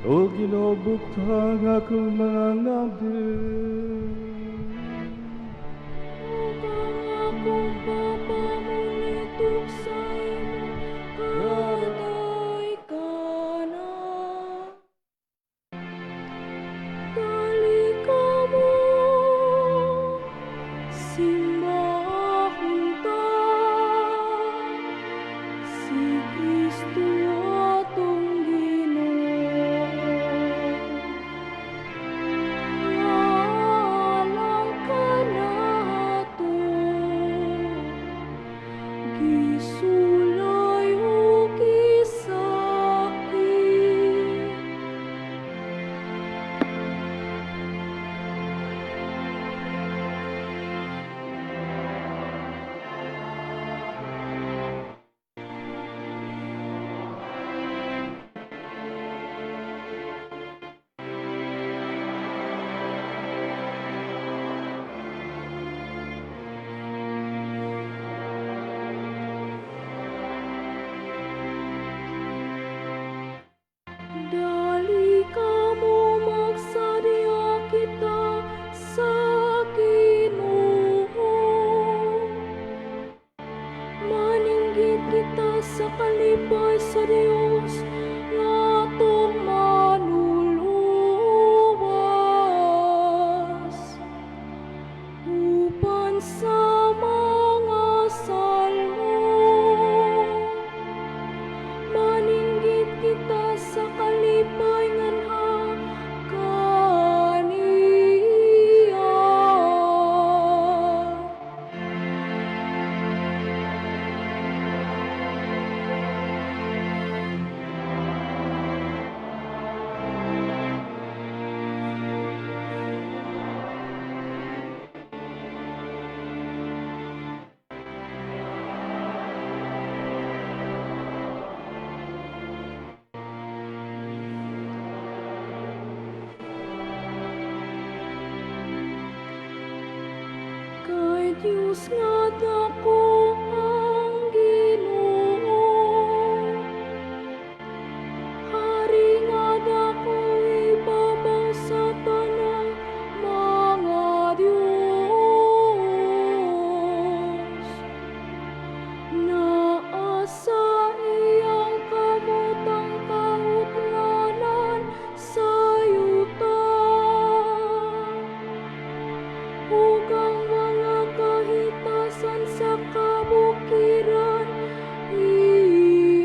O Ginoo, buktan akong mga ngabi. Kung akong papamulitok sa imo, kaday ka na. Dali ka mo, simbahon ta, si Kristo atong Ginoo. Ngalang ka nato, gisulay o gisakit. Dali ka mo, magsadya kita sa Ginoo. Maninggit kita sa kalipay sa Dios nga atong manuluwas. Uban sa mga salmo, maninggit kita sa kalipay nganha kaniya. Kay Diyos nga dako ang Ginoo, Hari nga dako ibabaw sa tanang mga Diyos. Naa sa iyang kamutang kahutlanan sa yuta, ug ang mga kahitasan sa kabukiran iyaman.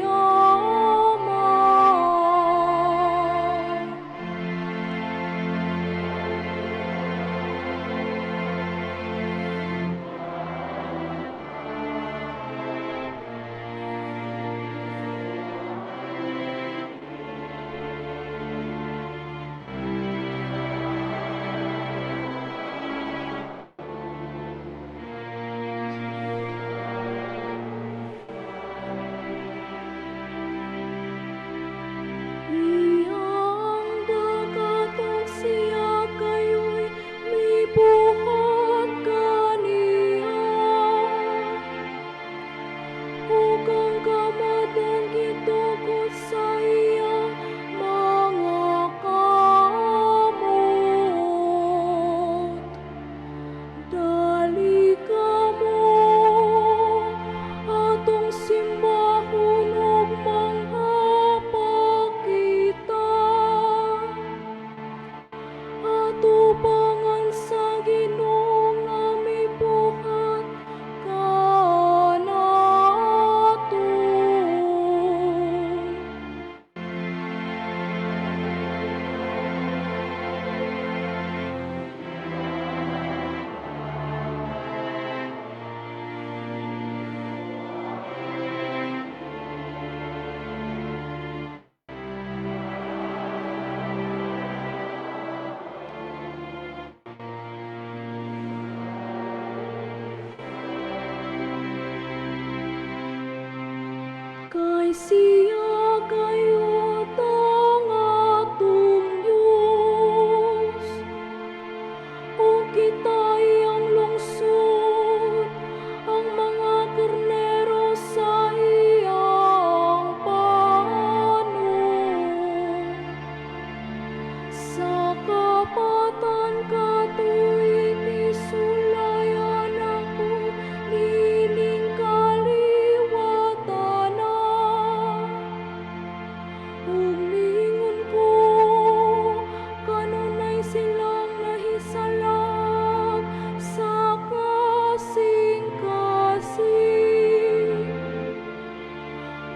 Iyang dagatong siya kayo'y mibuhat kaniya, ug ang kamadan gitugot sa iyang mga kamot. Dali ka mo, atong simbahon ug manghapakita, atubangan sa Ginoo nga mibuhat kanaton. Kay siya kayo tang atong Diyos, o kita iyang lungsod, ang mga kernero sa iyang panon.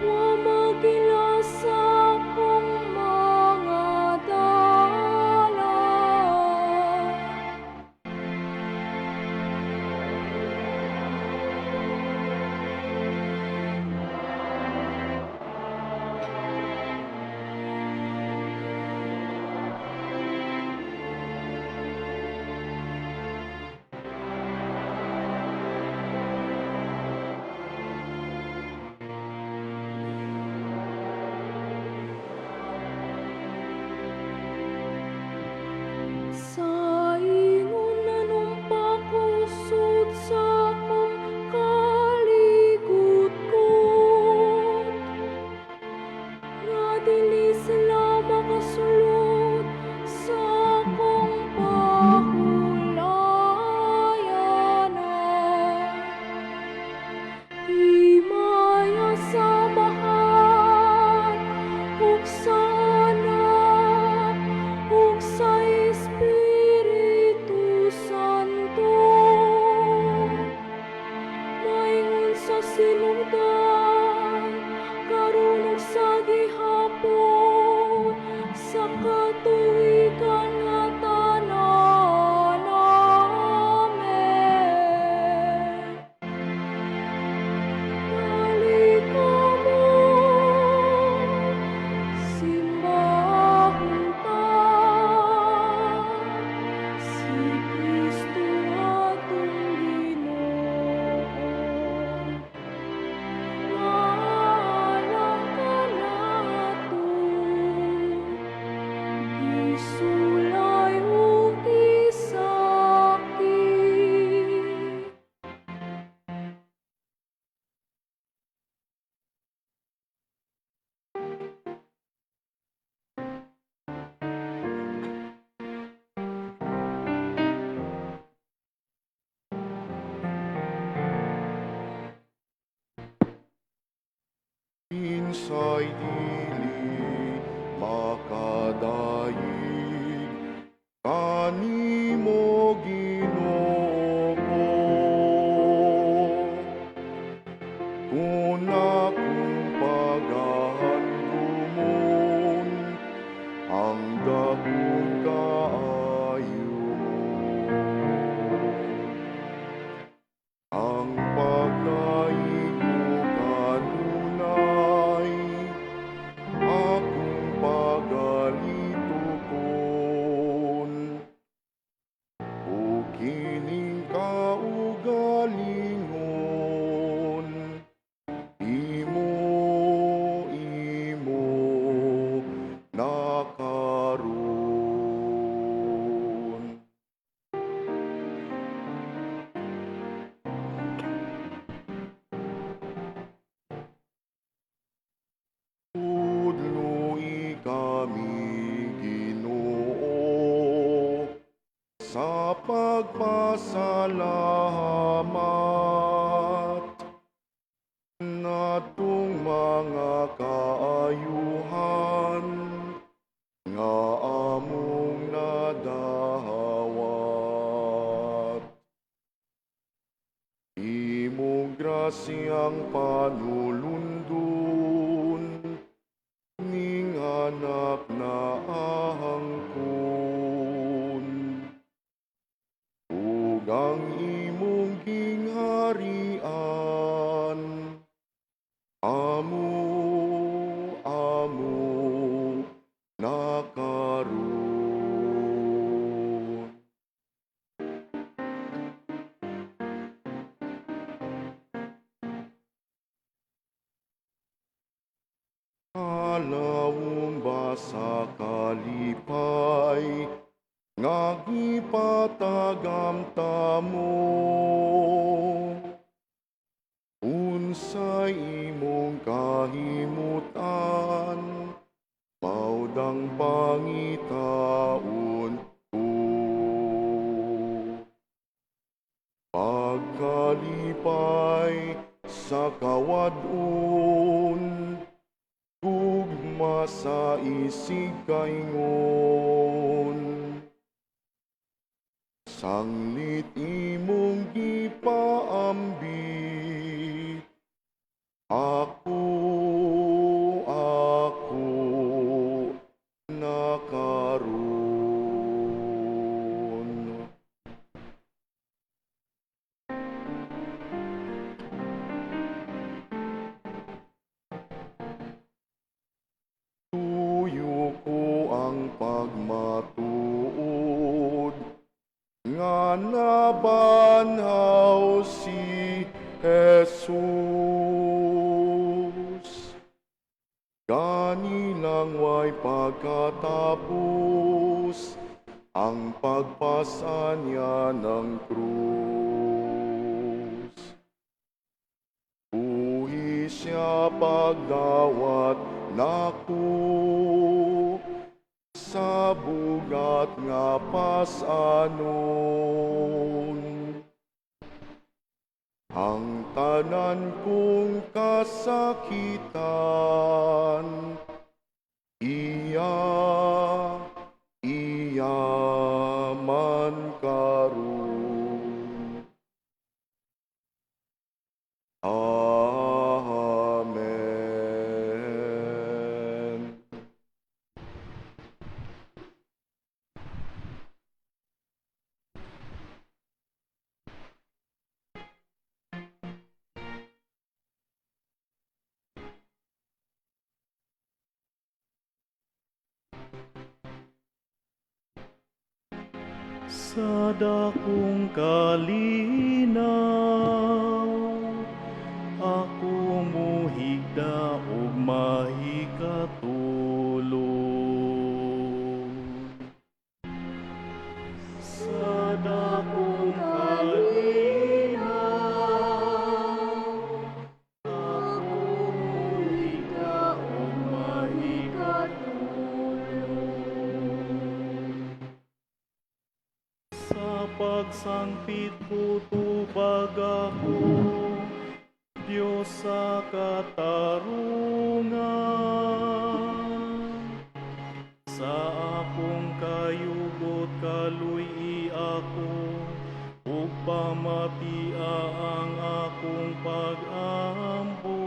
wa magilasa kong mga dalan. Sa ingon nanumpakusod sa akong kaligud-gud, nga dili sila makasulod sa akong pahulayanan. Himaya sa mahal ug sa Anak ug sa Espiritu Santo, maingon sa sinugdan karon ug sa gihapon sa katuigan nga tanan. Amen. Nalikamo, simbahon ta, si Kristo atong Ginoo. Ngaalang ka nato, gisulay ug gisakit. Insay dili makadaig kanimo Ginoo. Kung akong paghahandumon ang dakong kaayo mo, ang pagkaigo kanunay akong pagalitukon, o kining kaugalingon imo nakaroon. Tudloy kami Ginoo sa pagpasalamat natong mga kaayuhan nga among nadawat. Imong grasyang panulundon ning anak na ahangkon, ug ang imong gingharian amo nakaroon. Alawong ba sa kalipay nga gipatagam mo, unsay imong kahimutan maudang pangitaon ko. Pagkalipay sa kawadon tugma sa isig kaingon, sanglit imong gipaambi ako nga nabanhaw si Jesus. Kanilang way pagkatapos ang pagpasa niya ng krus. Buhi siya pagdawat naku sa bugat nga pasanon. Ang tanan kong kasakitan, iya man karon. Amen. Sa dakong kalinaw, ako muhigda ug mahikatulog. Sa dakong kalinaw, ako muhigda ug mahikatulog. Sa pagsangpit ko tubag ako, Diyos sa katarungan. Sa akong kayugot kaluy ako, ug pamatia ang akong pag-ambo.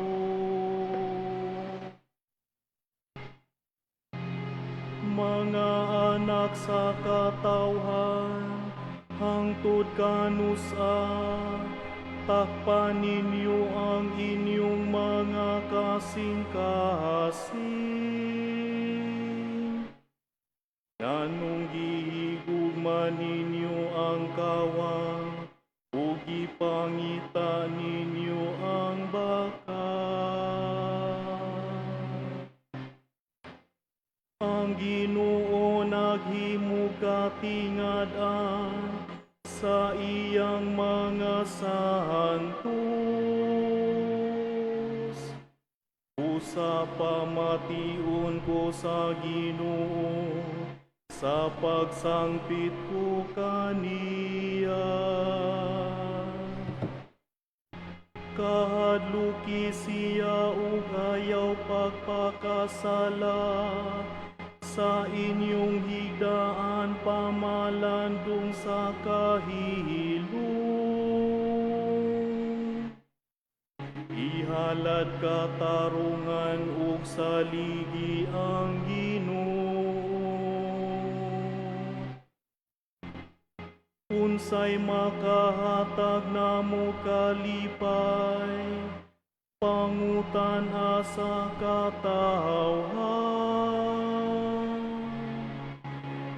Mga anak sa katawhan, hangtod kanusa, takpan ninyo ang inyong mga kasing-kasing. Nganong gihigugma ninyo ang kawang, ug ipangita ninyo ang baka. Ang Ginoo naghimo katingad-an sa iyang mga santos. Usa pamation ko sa Ginoo, sa pagsangpit ko kaniya. Kahadluki siya ug ayaw pagpakasala, sa inyong higdaan pamalandong sa kahilom. Ihalad katarungan ug saligi ang Ginoo. Unsay makahatag namo kalipay, pangutan asa katawhan.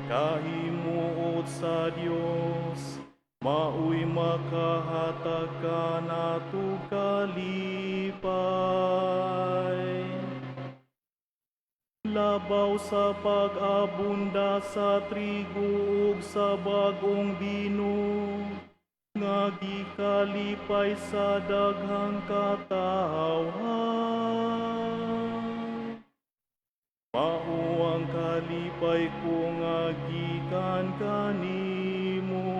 Kahimuot sa Dios, maoy makahatag ka nato kalipay. Labaw sa pag-abunda sa trigo ug sa bagong bino, nga gikalipay sa daghang katawhan. Mao ang kalipay ko nga gikan kanimo.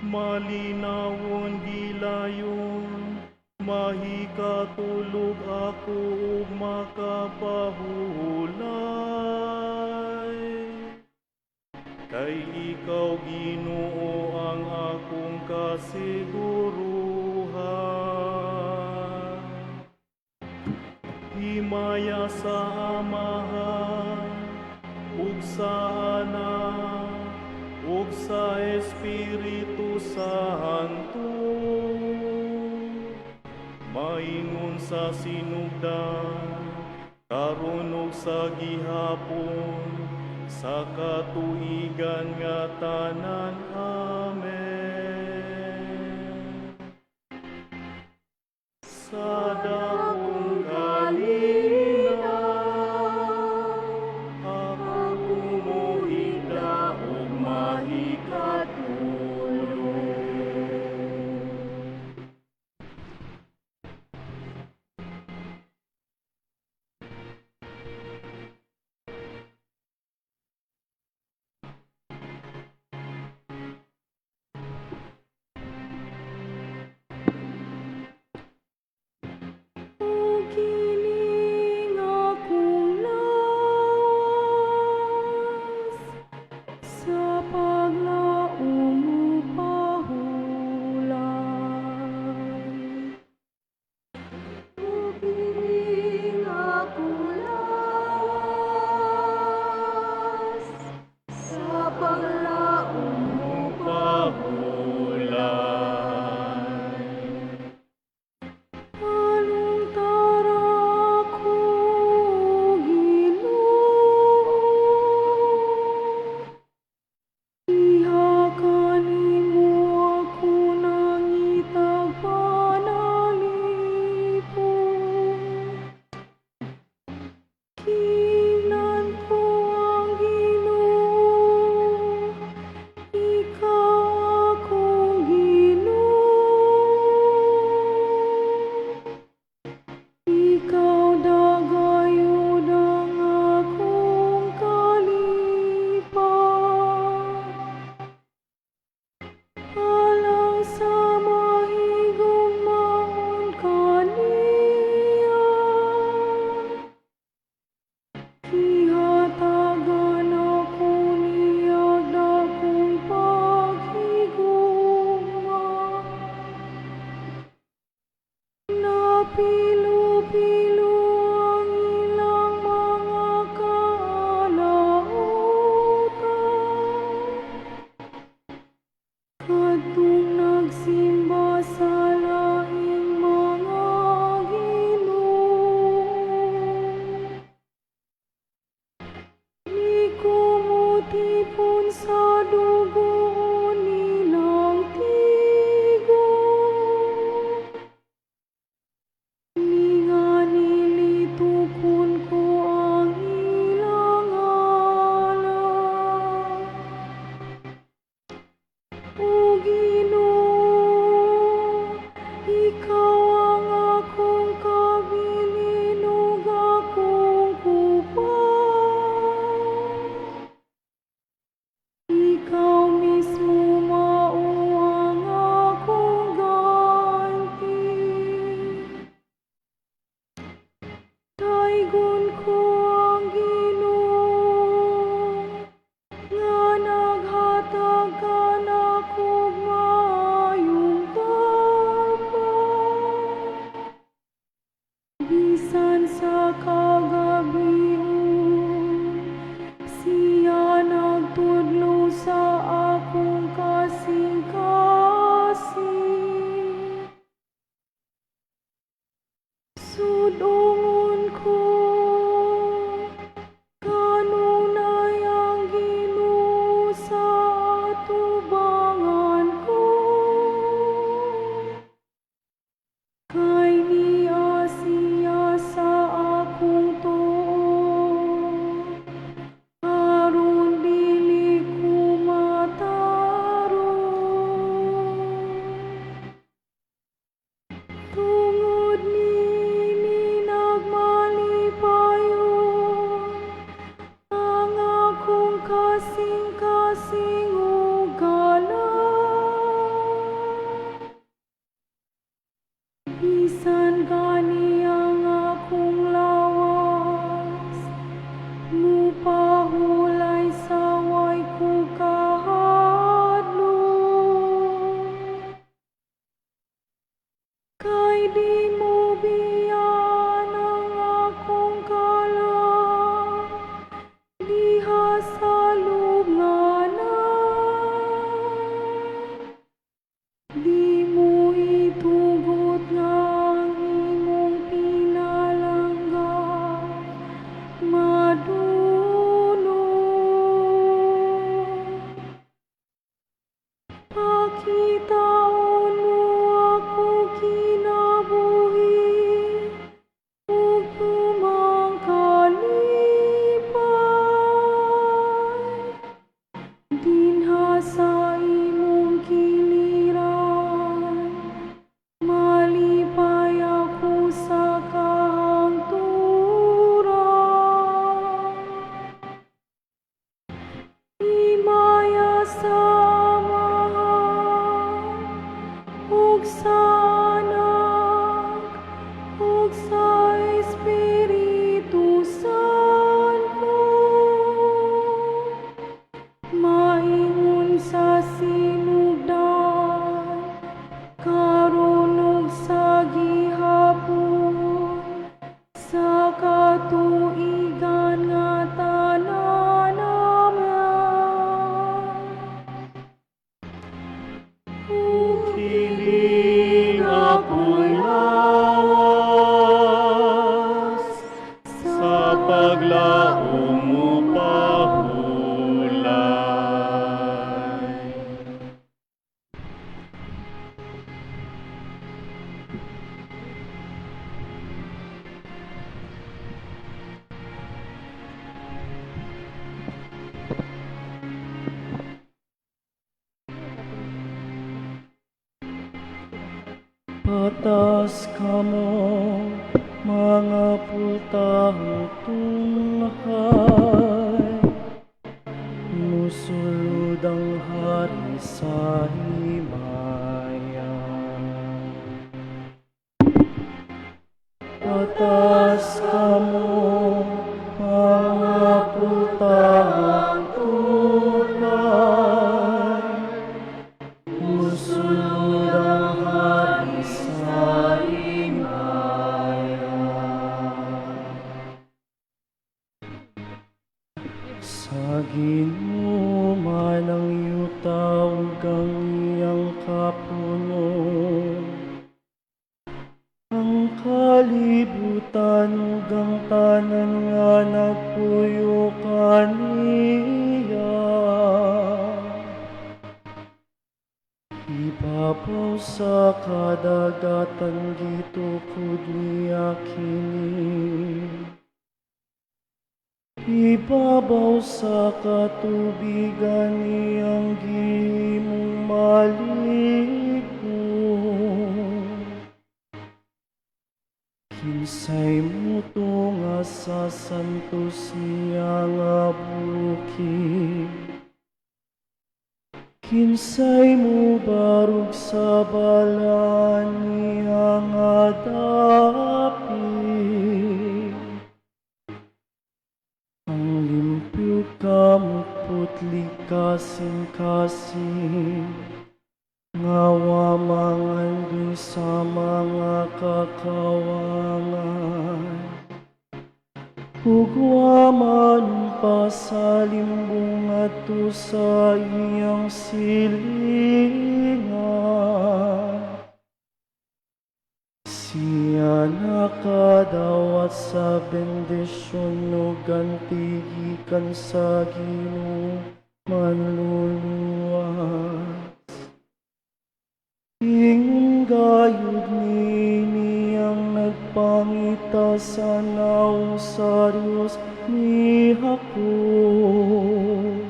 Malinawon gilayon, mahikatulog ako ug makapahulay. Kay ikaw Ginoo ang akong kasiguruhan. Himaya sa Amahan, ug sa Anak, ug sa Espiritu Santo. Maingon sa sinugdan, karon ug sa gihapon, sa katuigan nga tanan. Amen. Sa dakong kalinaw, ako umuhida o mahikatulog. Kining akong lawas sa paglaong mo pahulan. Kining akong lawas sa paglaong mo Pahulan. Anong tara ko, Ginoo, ihakanin mo ako ng itag panalipon. Kingnan ko ang Ginoo, ikaw akong Ginoo. Ikaw dagayod ang akong kalipan. Alang sa mahigugmaon kaniya, ihatagan ako niyag dakong paghigugma. Napilo-pilo ang ilang mga kalautan, kadtong nagsimba sa laing mga ginoo. Di kumutipon sa dugo nilang tigo, nga nilitukon ko ang ilang alam. O Ginoo, ikaw ang akong kabilin ug akong kupang. Ikaw mismo mao ang akong ganti. Daigon ko ang Ginoo, nga naghatag kanako maayong tabang. Bisan sa kagabion, siya nagtudlo sa akong kasing-kasing. Sudungon ko, kanunay ang Ginoo sa atubangan ko. Kay niya siya sa akong tuo, aron dili ko matarong. Tungod niini ug sa Espiritu Santo, maingon sa sinugdan, karon ug sa gihapon, sa katuigan nga tanan. Kining akong lawas sa paglaom mo pahulay. Patas kamo mga pultahong tunghay, musulod ang hari sa himayan. Patas kamo mga pultahong tunghay, musulod ang hari sa himayan. Sa ginuman ang yuta ug ang iyang kapuno, ang kalibutan ug ang tanan nga nagpuyo kaniya. Ibabaw sa kadagatan gitukod niya kini, ibabaw sa katubigan niyang gihimong maligo. Kinsay muto nga sa santos niya nga bukid, kinsay mo barog sa balaan niya nga dapit. Ang limpyo kamot putli kasing-kasing, nga wamangan sa mga kakawangan. Hugwaman pa sa limbong ato sa iyang silingan. Siya nakadawat sa bendisyon o gantigikan sa Ginoo manluluwas. Ingon gayud niyang nagpangita sa naong sa Diyos ni Jacob.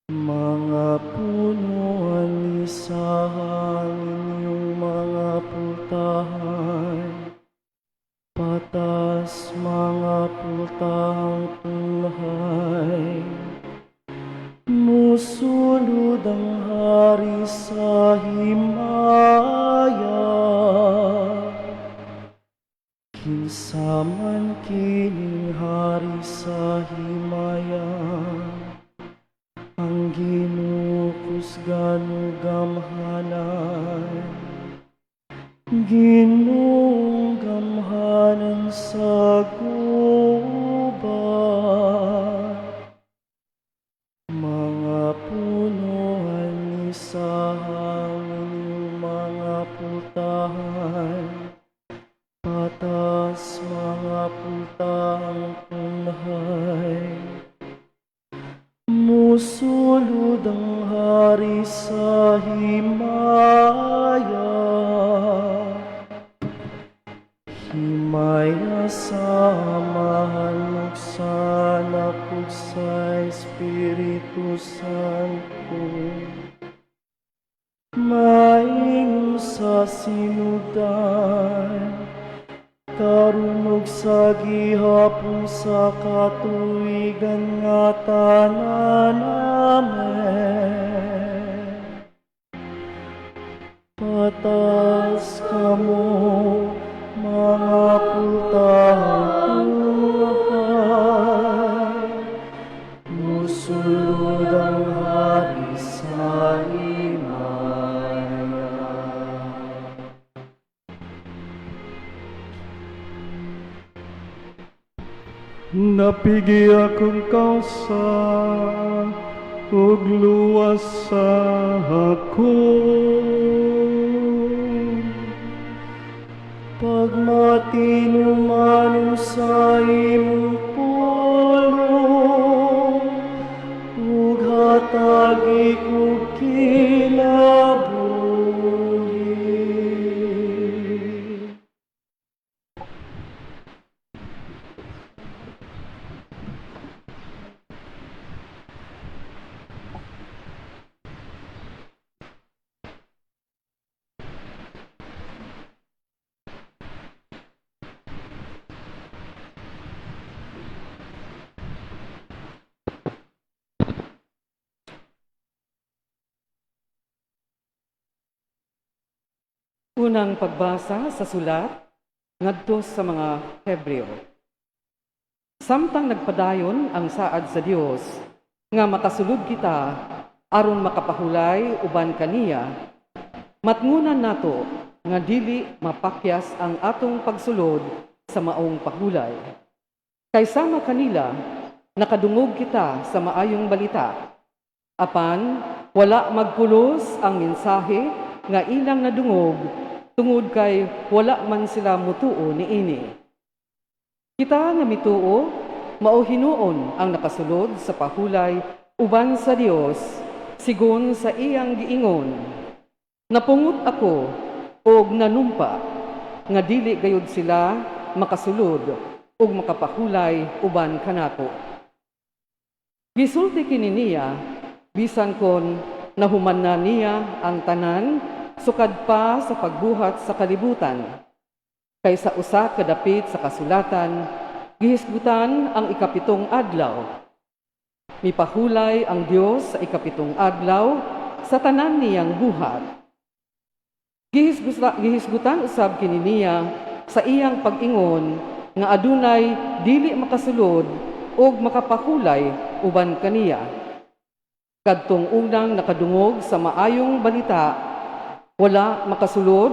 Mga punuan ni sa hangin yung mga pultahan, patas mga pultahang tunghay. Musulod ang hari sa himaya, kinsa man kining hari sa himaya, ang Ginoo kusgan ug gamhanan. Ginoong gamhanan sa gubat, mga punuan ni sa hangin yung mga pultahan, patas mga pultahang tunghay. Musulod ang hari sa himaya, himaya sa Amahan ug sa Anak ug sa Espiritu Santo. Maing sa sinugdan, karon ug sa gihapon sa katuigan nga tanan. Amen. Patas kamo Napigi akong kausa ug luwas sa ako. Pagmatinuman sa imong pulong, ug hatagi ko kinabuhi. Unang pagbasa sa sulat ngadto sa mga Hebreo. Samtang nagpadayon ang saad sa Dios nga makasulod kita aron makapahulay uban kaniya, matngunan nato nga dili mapakyas ang atong pagsulod sa maong pahulay. Kay sama kanila nakadungog kita sa maayong balita, apan wala magpulos ang mensahe nga ilang nadungog tungod kay wala man sila mutuo niini. Kita nga mituo, mao hinuon ang nakasulod sa pahulay uban sa Dios sigon sa iyang giingon. Napungot ako og nanumpa nga dili gayud sila makasulod ug makapahulay uban kanato. Gisulti kini niya bisan kon nahuman na niya ang tanan sukad pa sa pagbuhat sa kalibutan. Kaysa usa kadapit sa kasulatan, gihisgutan ang ikapitong adlaw. Mipahulay ang Dios sa ikapitong adlaw sa tanan niyang buhat. Gihisgutan usab kini niya sa iyang pag-ingon nga adunay dili makasulod ug makapahulay uban kaniya. Kadtong unang nakadungog sa maayong balita, wala makasulod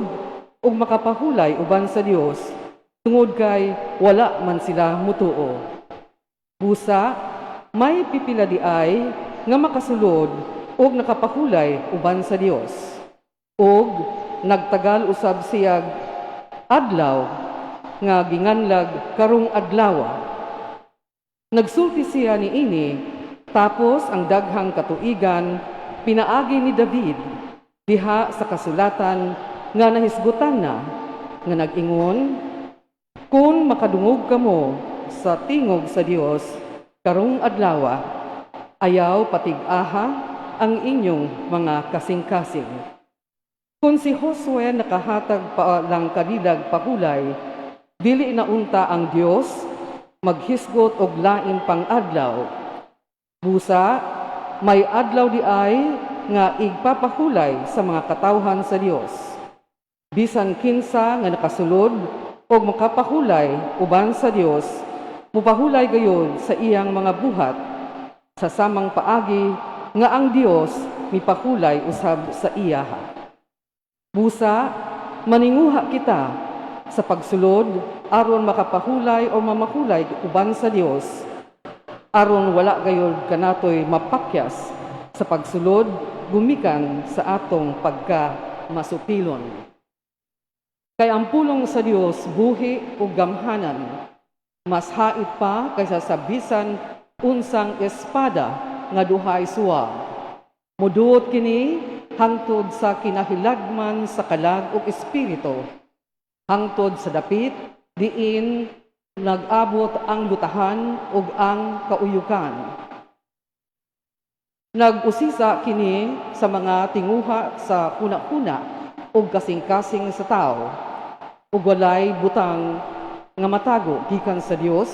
ug makapahulay uban sa Dios tungod kay wala man sila mutuo. Busa, may pipila di ay nga makasulod ug nakapahulay uban sa Dios. Ug nagtagal usab siyag adlaw nga ginganlag karong adlaw. Nagsulti siya niini tapos ang daghang katuigan pinaagi ni David diha sa kasulatan nga nahisgutan na nga nag-ingon, kung makadungog kamo sa tingog sa Dios karong adlaw, ayaw patig-aha ang inyong mga kasing-kasing. Kung si Josue nakahatag pa lang kanilag pahulay, dili na unta ang Dios maghisgot og lain pang adlaw. Busa, may adlaw di ay nga igpapahulay sa mga katawhan sa Dios. Bisan kinsa nga nakasulod o makapahulay uban sa Dios, mupahulay gayon sa iyang mga buhat sa samang paagi nga ang Dios mipahulay usab sa iyaha. Busa, maninguha kita sa pagsulod aron makapahulay o mamahulay uban sa Dios, aron wala gayud kanatoy mapakyas sa pagsulod gumikan sa atong pagkamasupilon. Kay ang pulong sa Dios buhi ug gamhanan, mas hait pa kaysa sa bisan unsang espada nga duhay suwa. Muduot kini hangtod sa kinahilagman sa kalag ug espiritu, hangtod sa dapit diin nag-abot ang lutahan ug ang kauyukan. Nag-usisa kini sa mga tinguha sa kuna-kuna ug kasing-kasing sa tao, ug walay butang nga matago gikan sa Dios,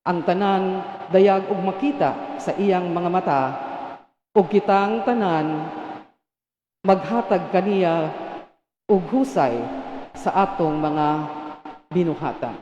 ang tanan dayag ug makita sa iyang mga mata, ug kitang tanan maghatag kaniya ug husay sa atong mga binuhatan.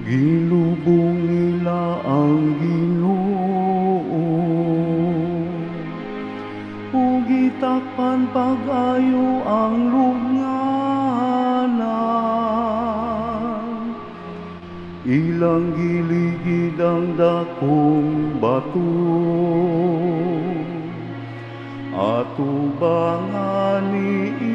Gilubong nila ang Ginoo, ug gitakpan pag-ayo ang lubnganan. Ilang giligid ang dakong bato, atubangan niini.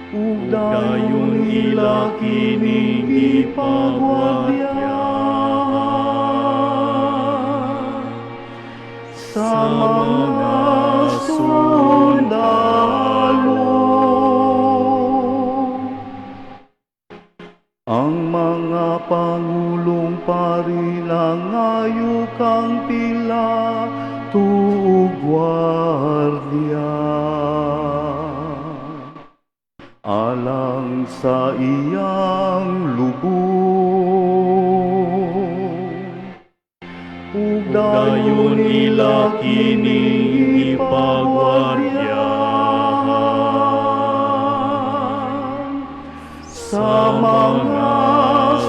Ug dayon ila kini gipagwadya sa mga sundalo. Ang mga pangulong pari nangayo kang pila tuog gwardiya, alang sa iyang lubong. Ug dayon ila kini ipagwadyahan sa mga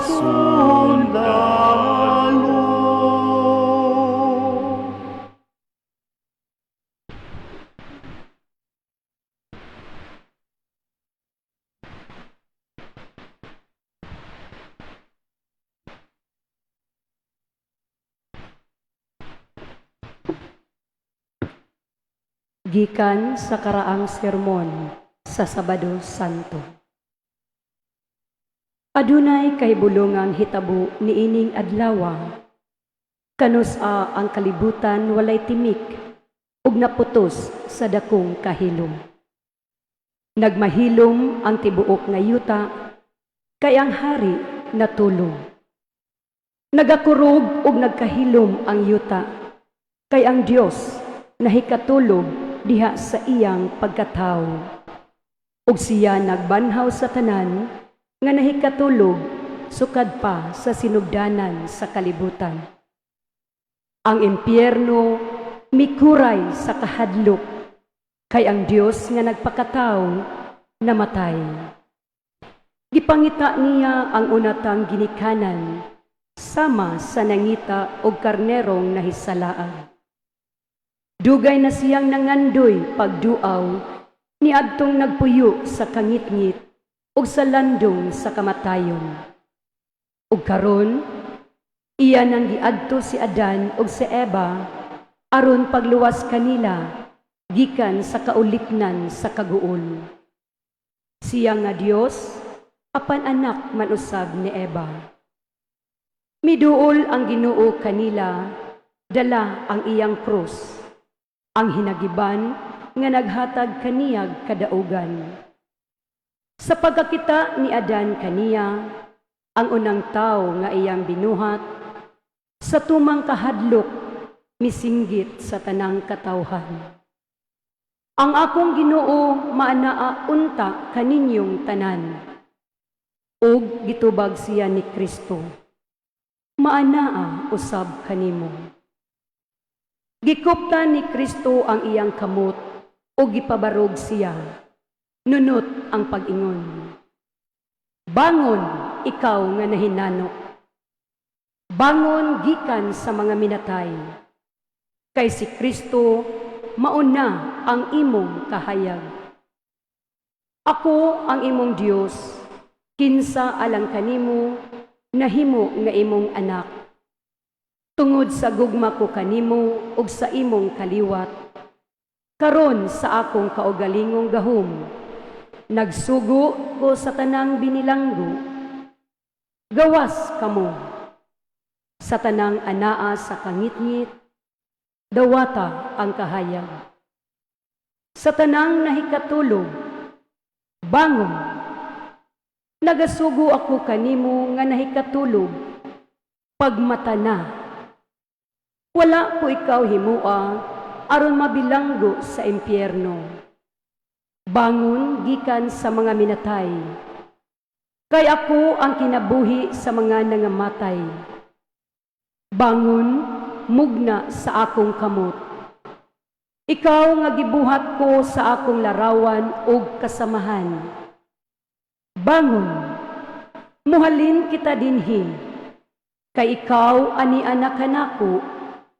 sundalo. Gikan sa karaang sermon sa Sabado Santo. Adunay kahibulongang hitabo niining adlaw, kanus-a ang kalibutan walay timik ug naputos sa dakong kahilom. Nagmahilom ang tibuok nga yuta kay ang hari natulog. Nagakurog ug nagkahilom ang yuta kay ang Dios nahikatulog diha sa iyang pagkatao. Ug siya nagbanhaw sa tanan nga nahikatulog sukad pa sa sinugdanan sa kalibutan. Ang impyerno mikuray sa kahadlok kay ang Dios nga nagpakatao namatay. Gipangita niya ang unatang ginikanan sama sa nangita og karnerong nahisalaan. Dugay na siyang nangandoy pagduaw ni adtong nagpuyo sa kangitngit ug sa landong sa kamatayon. Ug karon iya nang giadto si Adan ug si Eva aron pagluwas kanila gikan sa kauliknan sa kaguol. Siya nga Dios apan anak man usab ni Eva. Miduol ang Ginoo kanila, dala ang iyang krus, ang hinagiban nga naghatag kaniyag kadaugan. Sa pagkakita ni Adan kaniya, ang unang tao nga iyang binuhat, sa tumang kahadlok, misinggit sa tanang katawhan. Ang akong Ginoo maanaa unta kaninyong tanan, ug gitubag siya ni Kristo, maanaa usab kanimo. Gikupta ni Kristo ang iyang kamot o gipabarog siya, nunot ang pag-ingon. Bangon, ikaw nga nahinano. Bangon gikan sa mga minatay. Kay si Kristo mauna ang imong kahayag. Ako ang imong Dios, kinsa alang kanimo, nahimo nga imong anak. Tungod sa gugma ko kanimo ug sa imong kaliwat, karon sa akong kaugalingong gahom, nagsugo ko sa tanang binilanggo. Gawas kamo sa tanang anaa sa kangitngit, dawata ang kahayag. Sa tanang nahikatulog, bangon. Nagasugo ako kanimo nga nahikatulog, pagmata na. Wala ko ikaw himua aron mabilanggo sa impyerno. Bangon gikan sa mga minatay, kay ako ang kinabuhi sa mga nangamatay. Bangon, mugna sa akong kamot. Ikaw nga gibuhat ko sa akong larawan ug kasamahan. Bangon, muhalin kita dinhi, kay ikaw ani anak kanako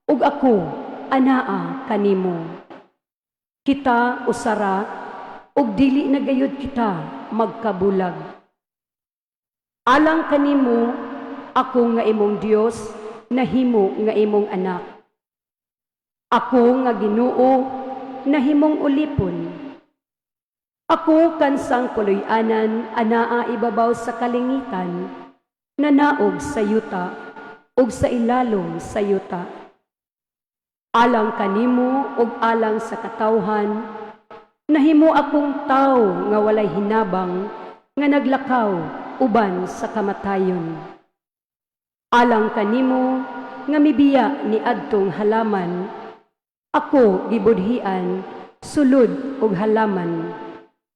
ug ako anaa kanimo. Kita usara ug dili na gayud kita magkabulag. Alang kanimo ako nga imong Dios, nahimo nga imong anak. Ako nga Ginoo, nahimong ulipon. Ako kansang puloy-anan, anaa ibabaw sa kalingitan, nanaog sa yuta, ug sa ilalom sa yuta. Alang kanimo ug alang sa katawhan, nahimo akong tao nga walay hinabang, nga naglakaw uban sa kamatayon. Alang kanimo nga mibiya ni adtong halaman, ako gibudhian sulod og halaman,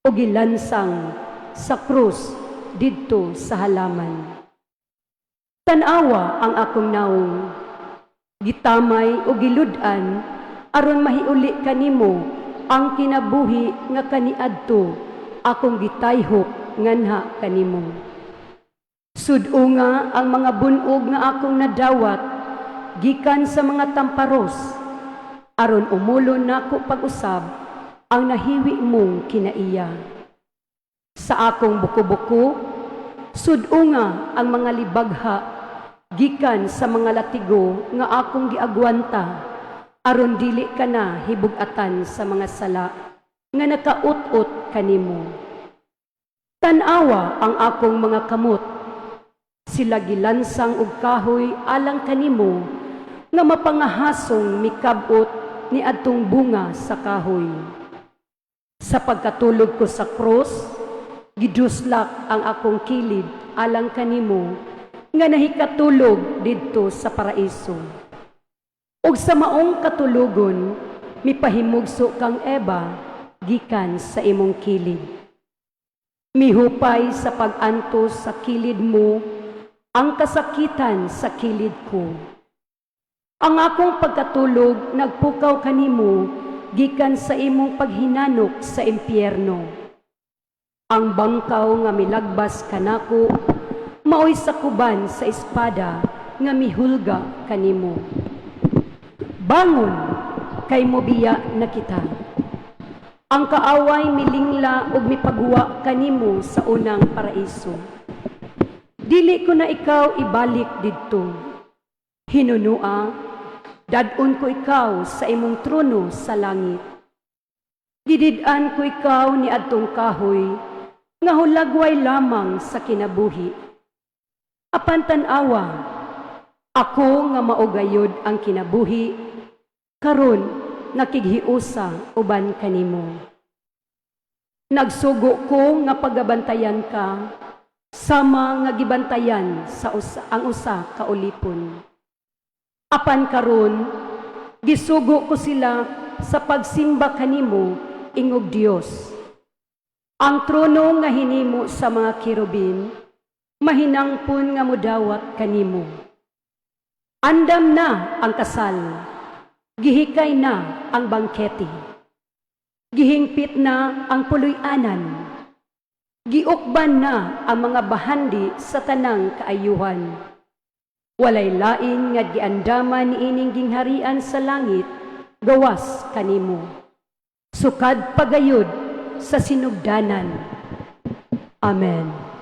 o gilansang sa krus didto sa halaman. Tanawa ang akong naong, gitamay o giludan aron mahiuli kanimo ang kinabuhi nga kaniadto akong gitayhok nganha kanimo. Sud-o nga ang mga bunog nga akong nadawat gikan sa mga tamparos, aron umulon nako pag-usab ang nahiwi mong kinaiya. Sa akong buko-buko, sud-o nga ang mga libagha gikan sa mga latigo nga akong giagwanta, aron dili ka na hibugatan sa mga sala nga nakaut-ut kanimo. Tanawa ang akong mga kamot, sila gilansang og kahoy alang kanimo, nga mapangahasong mikabot ni adtong bunga sa kahoy. Sa pagkatulog ko sa krus, giduslak ang akong kilid alang kanimo, nga nahikatulog didto sa paraiso. Ug sa maong katulogon, mipahimugso kang Eva gikan sa imong kilid. Mihupay sa pag-antos sa kilid mo ang kasakitan sa kilid ko. Ang akong pagkatulog nagpukaw kanimo gikan sa imong paghinanok sa impyerno. Ang bangkaw nga milagbas kanako maoy sakuban sa espada nga mihulga kanimo. Bangon, kay mobiya na kita. Ang kaaway milingla ug mipagwa kanimo sa unang paraiso. Dili ko na ikaw ibalik didto. Hinunua, dadon ko ikaw sa imong trono sa langit. Gidid-an ko ikaw ni adtong kahoy, nga hulagway lamang sa kinabuhi. Apan tan-awa, ako nga maugayod ang kinabuhi, karon nakighiusa uban kanimo. Nagsugo ko nga pagabantayan ka, sama nga gibantayan sa ang usa ka ulipon. Apan karon, gisugo ko sila sa pagsimba kanimo, ingog Dios. Ang trono nga hinimo sa mga kirubin, mahinangpon nga mudawat kanimo. Andam na ang kasal, gihikay na ang bangkete, gihingpit na ang puloy-anan, giukban na ang mga bahandi sa tanang kaayuhan. Walay lain nga giandaman ni ining gingharian sa langit, gawas kanimo. Sukad pagayod sa sinugdanan. Amen.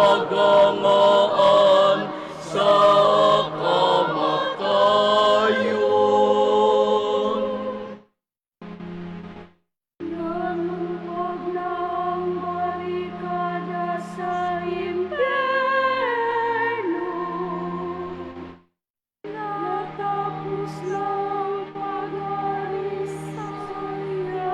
kagangaan sa kamatayon. Nanumpag ng barikada sa impyerno, natapos ng pag-aari sa yawan.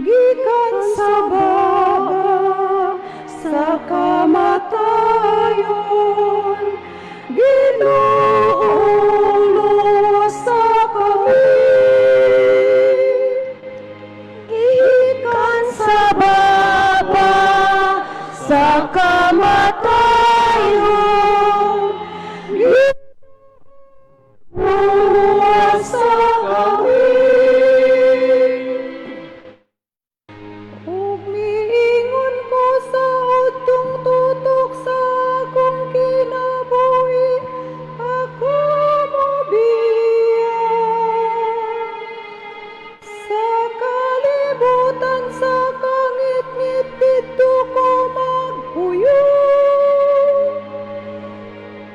Gikan sa baba sa kamatayon, Ginoo sa kami. Gikan sa baba sa kamatayon, Ginoo sa kami. Ug miingon ko sa udtong tutok sa akong kinabuhi, ako mobiya. Sa kalibutan sa kangit-ngit dito ko magpuyo.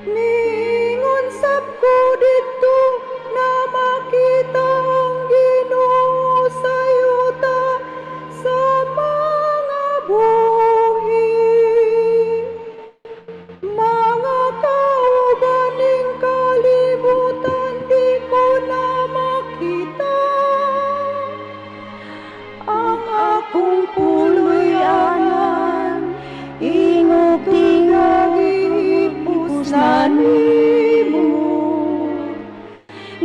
Miingon sab ko dito na makita ang Ginoo sa yuta sa mga buhi. Mga kauganing kalibutan di ko na makita. Ang akong puloy-anan, ingog tingog ipus na nimo.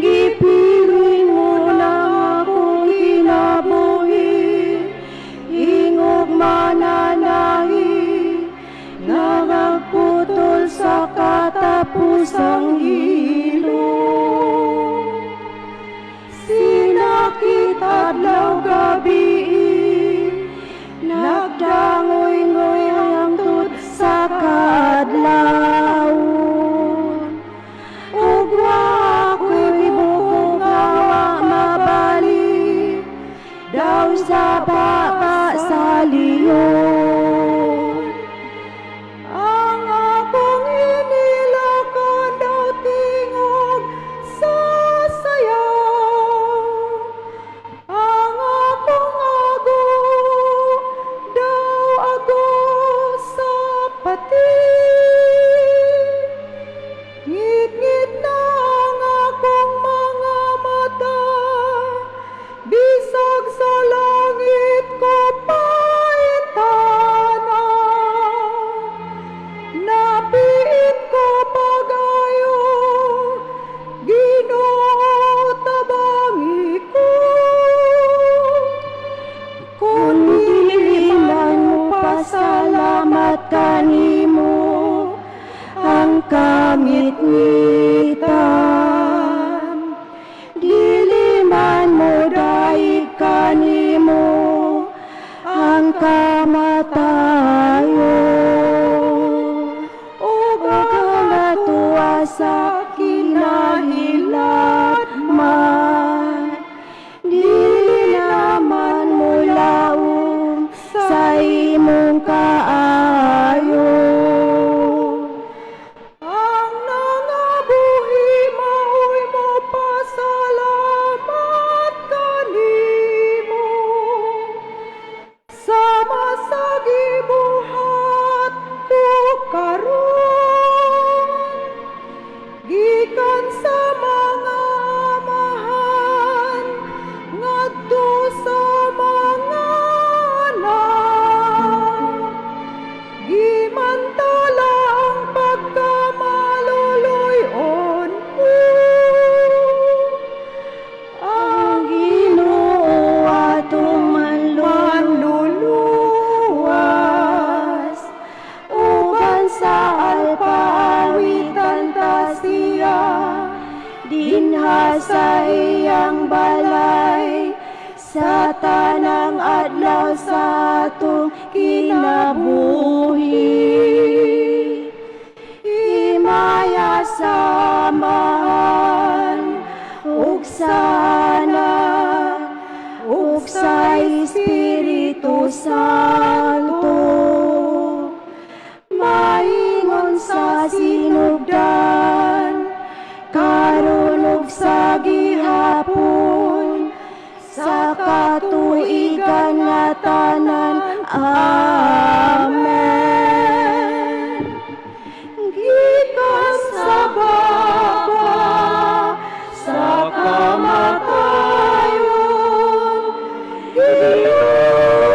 Gipiloy mo lang akong kinabuhi, ingog mananahi, nga magputol sa katapusang hilom. Sinakit adlaw gabi, nagdangoy-ngoy hangtod sa kadlawon. Ug wa ako'y bukog nga wa mabalik, daw sa baba sa liyon. Ang akong inilakan daw tingog sa sayaw. Ang akong ago daw ago sa pati. Ngit-ngit na ang akong mga mata, bisag sa langit ko paitanaw. Napiit ko pagayo, Ginoo tabangi ko. Kung dili man mo pasalamat kanimo, ang kamit-ngitan. Dili man mo daig kanimo, ang kamatayon. Ug ang natuwa sa kinahilat man, dili naman mo laom sa imong kaayo. Ang nangabuhi mao'y mo pasalamat kanimo. Sama sa gibuhat ko karon, gikan sa mga amahan ngadto sa mga anak. Gimantala ang pagkamaluluyon mo. Ang Ginoo atong manluluwas, uban sa alpawitan ta siya, dinha sa iyang balay, sa tanang adlaw sa atong kinabuhi. Himaya samahan, ug sana Santo, maingon sa sinugdan, karon ug sa gihapon, sa katuigan nga tanan. Amen. Gikan sa Baba, sa kamatayon, giulong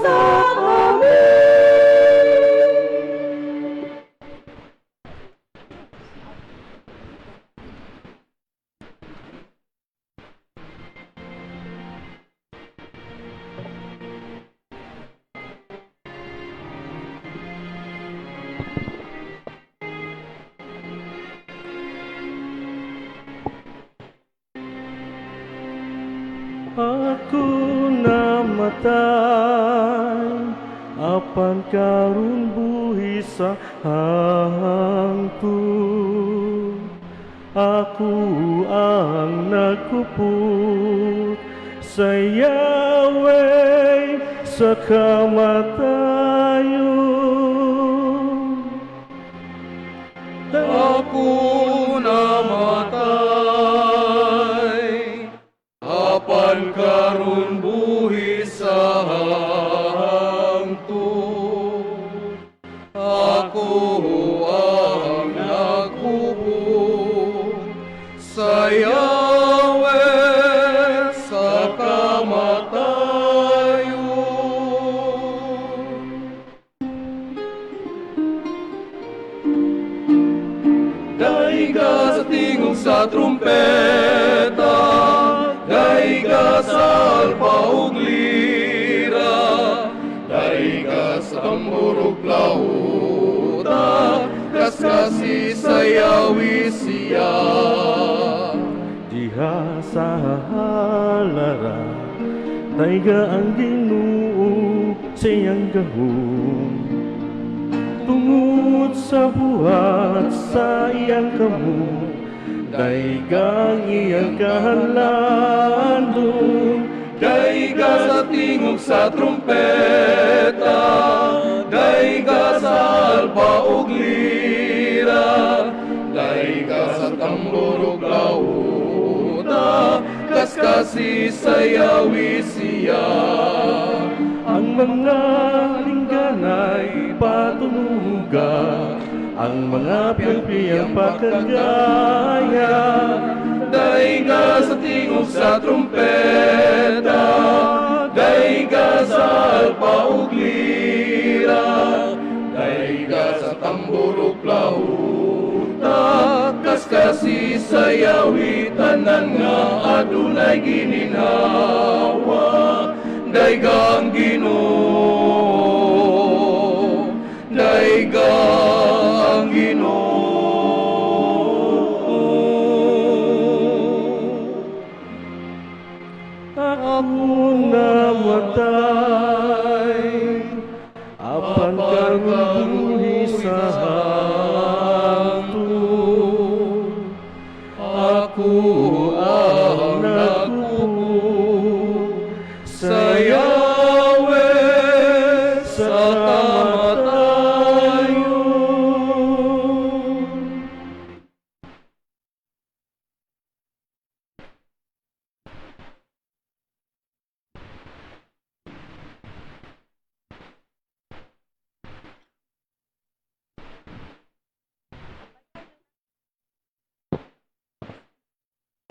sa amin. Ako namatay, apan karon buhi sa hangtod. Ako ang nagkupot sa Yahweh sa kamatayon. Ako namatay, apan karon buhi sa hangtod. Ako ang nagkubog sa Yahweh sa kamatayon. Daiga sa tingog sa trumpeta, daiga sa alpa ug lira, daiga sa tambor ug flauta, kaskasi sayawi siya. Diha sa halara, taiga ang Ginoo sa iyang gahom. Tungod sa buhat sa iyang kamot, daigang iyang kahalandong. Daiga sa tingog sa trumpeta, daiga sa alpa ug lira, daiga sa tambor ug lauta, kaskasi sayawi siya. Ang mga lingganay patunuga, ang mga piyang-piyang pakagaya. Daiga sa tingog sa trumpeta, daiga sa alpa ug lira, daiga sa tambor ug flauta, kaskasi sayawi tanan nga adunay gininawa. Daiga ang Ginoo, daiga ang Ginoo. Ako namatay, apan karon buhi sa hangtod. Ako ang nagkubog sa Yahweh sa kamatayon.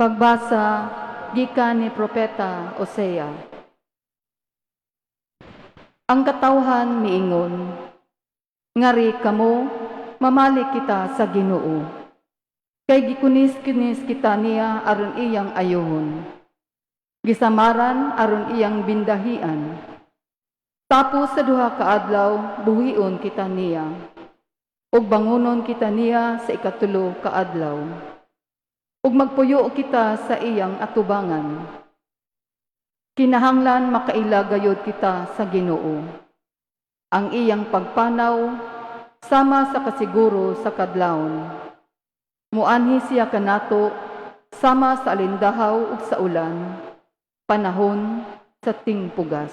Pagbasa gikan ni Propeta Osea. Ang katawhan miingon, ngari kamo, mamali kita sa Ginoo. Kay gikunis-kinis kita niya aron iyang ayohon. Gisamaran aron iyang bindahian. Tapos sa duha ka adlaw, buhion kita niya. Ug bangunon kita niya sa ikatulo ka adlaw. Ug magpuyo kita sa iyang atubangan. Kinahanglan makailagayod kita sa Ginoo. Ang iyang pagpanaw sama sa kasiguro sa kadlawon. Muanhi siya kanato sama sa alindahaw ug sa ulan, panahon sa tingpugas.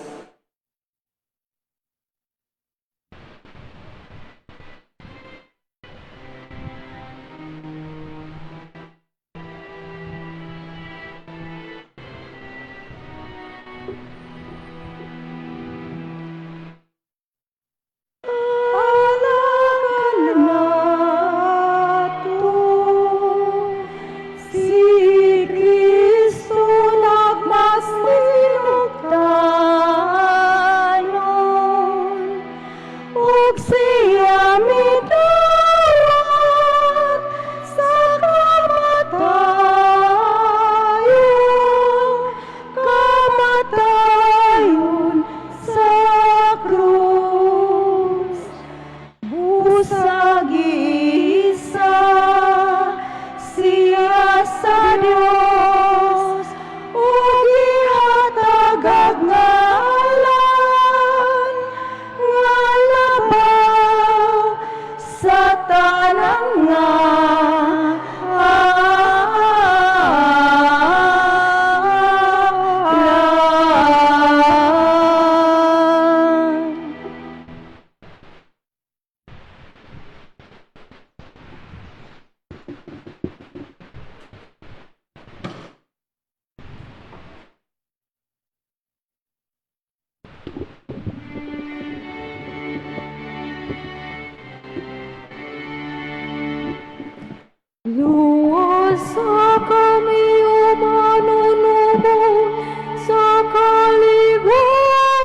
Luwasa kami umanunubos sa kalibutan.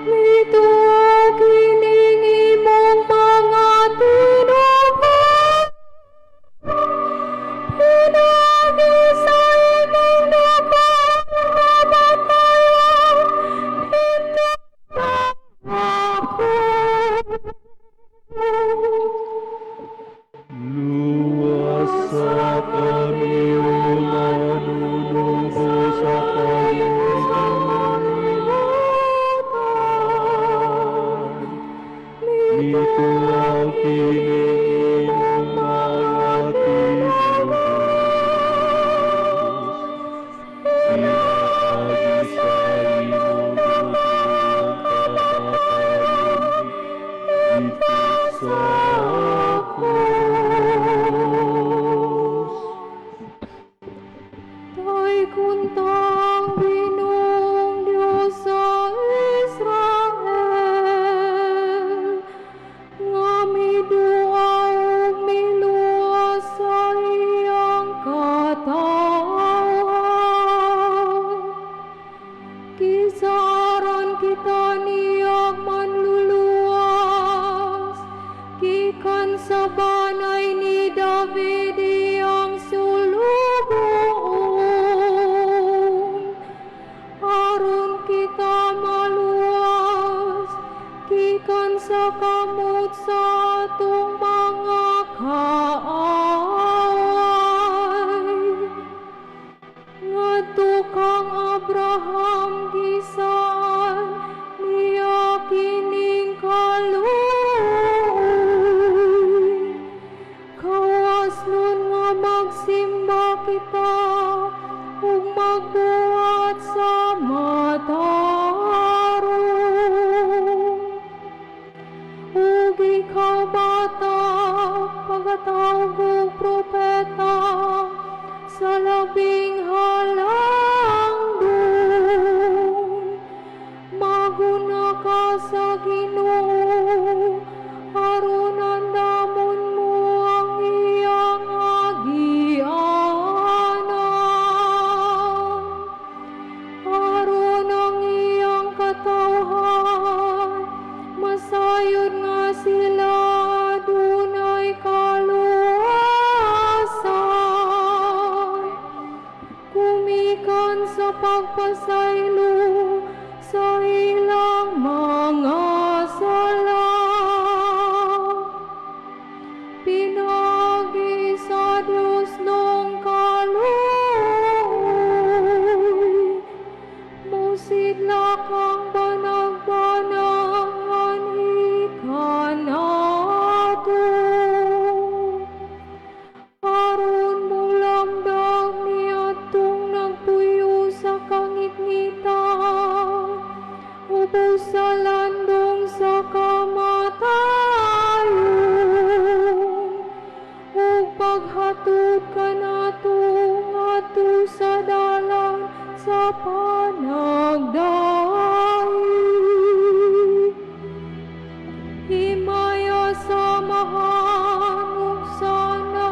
Mituog kining imong mga tinuod. Pinagi sa imong dakong kamatayon. Ito ako. Luwasa kami umanunubos sa kalibutan. Mituog kining imong mga tinuod. Pinagi sa imong dakong kamatayon. Ito sa krus. Tay kuntang Ginoong Diyos sa Israel, nga midua ug miluwas sa iyang katawhan. Kisaran kita niyang manluluwas, gikan sa banay ni David iyang sulugoon. Aron kita maluwas, gikan sa kamot sa atong mga kaaway. Ngadto kang Abraham gisaan niya kining kaluoy. Kawas nun nga magsimba kita ug magbuhat sa matarong. Ug ikaw bata, pagatawag og propeta sa labing halangdon. Maguna ka sa Ginoo, aron andamon mo ang iyang agianan. Aron ang iyang katawhan, masayod nga sila dunay kaluwasan. Kumikan sa pagpasaylo sa ilang mga sala. Pinagi sa Diyos nung kaluoy. Musidla kang banag-banangan ikan ato. Aron mo lamdag ni atong nagpuyo adto sa dalan sa panagdahi. Himaya samahan ug sana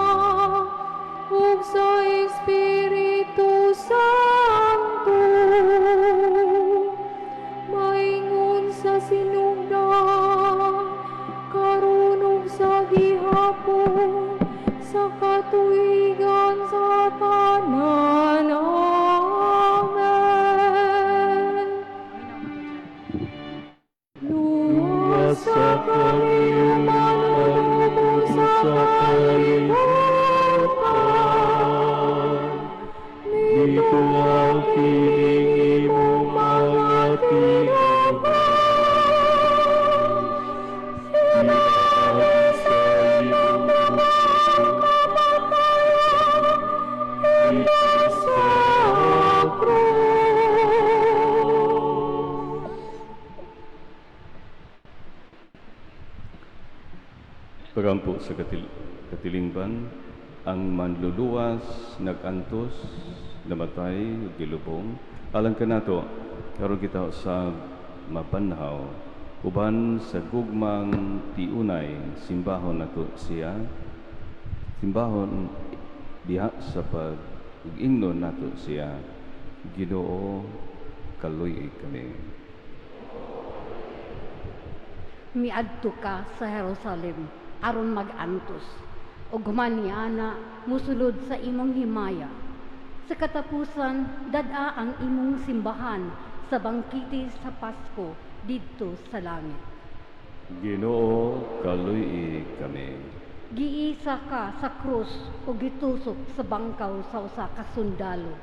ug sa Espiritu Santo. Maingon sa sinugdan karon ug sa gihapon sa katuigan sa tanan. Amen. Luwas sa kami manunubos sa kalibutan. Dito ang kilingi mo mga tinawan. Sinabi sa iyong mga kamatayan, ito sa krus. Pagampo sa katilingban, ang manluluwas nagantos, namatay, ug gilubong. Alang ka nato, karon kita sa mapanhaw, uban sa gugmang tiunay, simbahon nato siya. Simbahon diha sa pag-ingnon nato siya. Ginoo, kaluy kami. Miadto ka sa Jerusalem aron mag-antos ug humaniana musulod sa imong himaya. Sa katapusan dad-a ang imong simbahan sa bangkite sa Pasko didto sa langit. Ginoo, kaluy kami. Giisa ka sa krus ug gitusok sa bangkaw sa usa ka sundalo.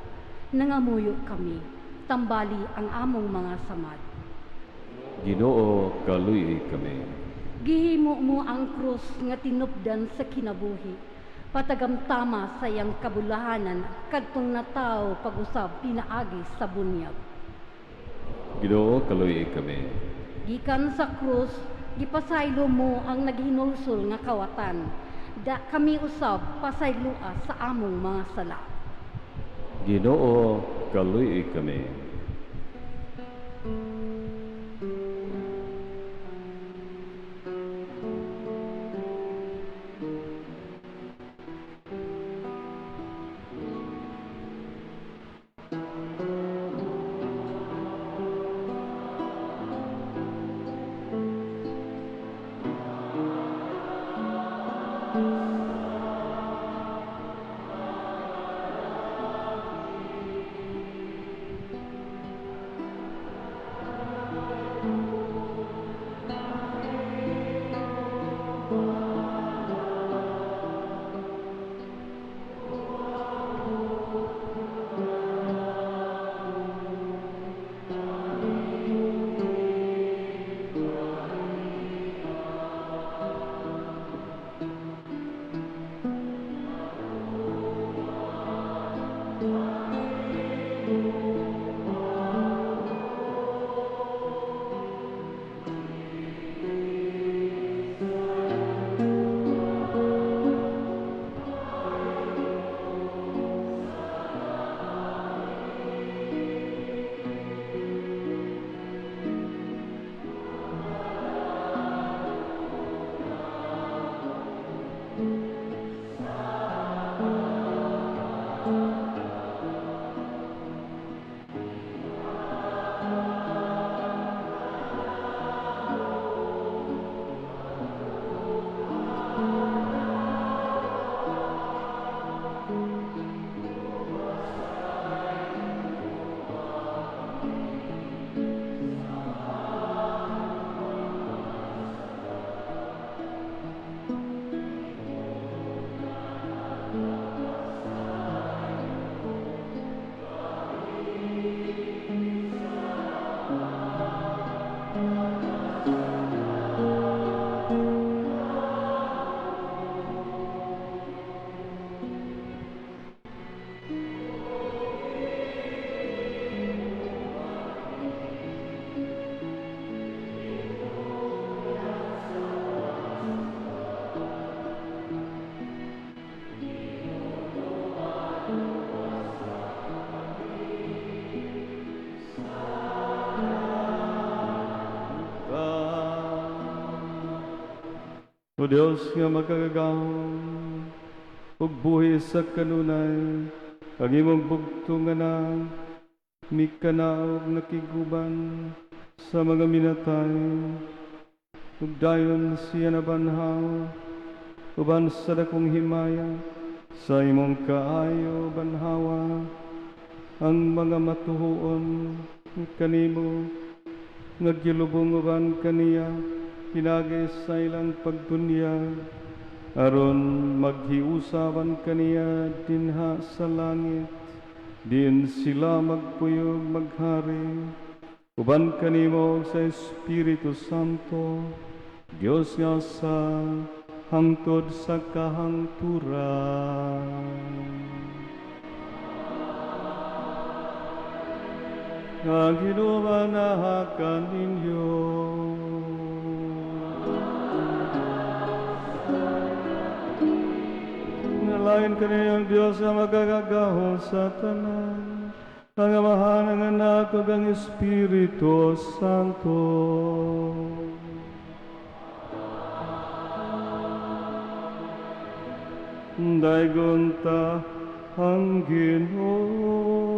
Nangamuyo kami, tambali ang among mga samad. Ginoo, kaluy kami. Gihimo mo ang krus nga tinupdan sa kinabuhi. Patagamtama sa iyang kabulahanan kadtong nataw pag-usab pinaagi sa bunyag. Ginoo, kaluy kami. Gikan sa krus, gipasaylo mo ang naghinulsol nga kawatan. Da kami usab pasaylua sa among mga sala. Ginoo, kaluy kami. O Diyos nga makagagahon, ug buhi sa kanunay, ang imong bugtong anak, mikanaog nakiguban sa mga minatay, ug dayon siya nabanhaw, uban sa dakong himaya, sa imong kaayo banhawa, ang mga matuhuon kanimo, nagilubong uban kaniya, pinagi sa ilang pagbunyag, aron maghiusaban kaniya dinha sa langit, din sila magpuyog maghari, uban kanimo sa Espiritu Santo, Dios nga sa hangtod sa kahangturan. Nga ginumanahakan ninyo, ngalain kaniyang Diyos na magagagahon sa tanan, ang Amahan, ang Anak, ug ang Espiritu Santo. Daigon ta ang Ginoo.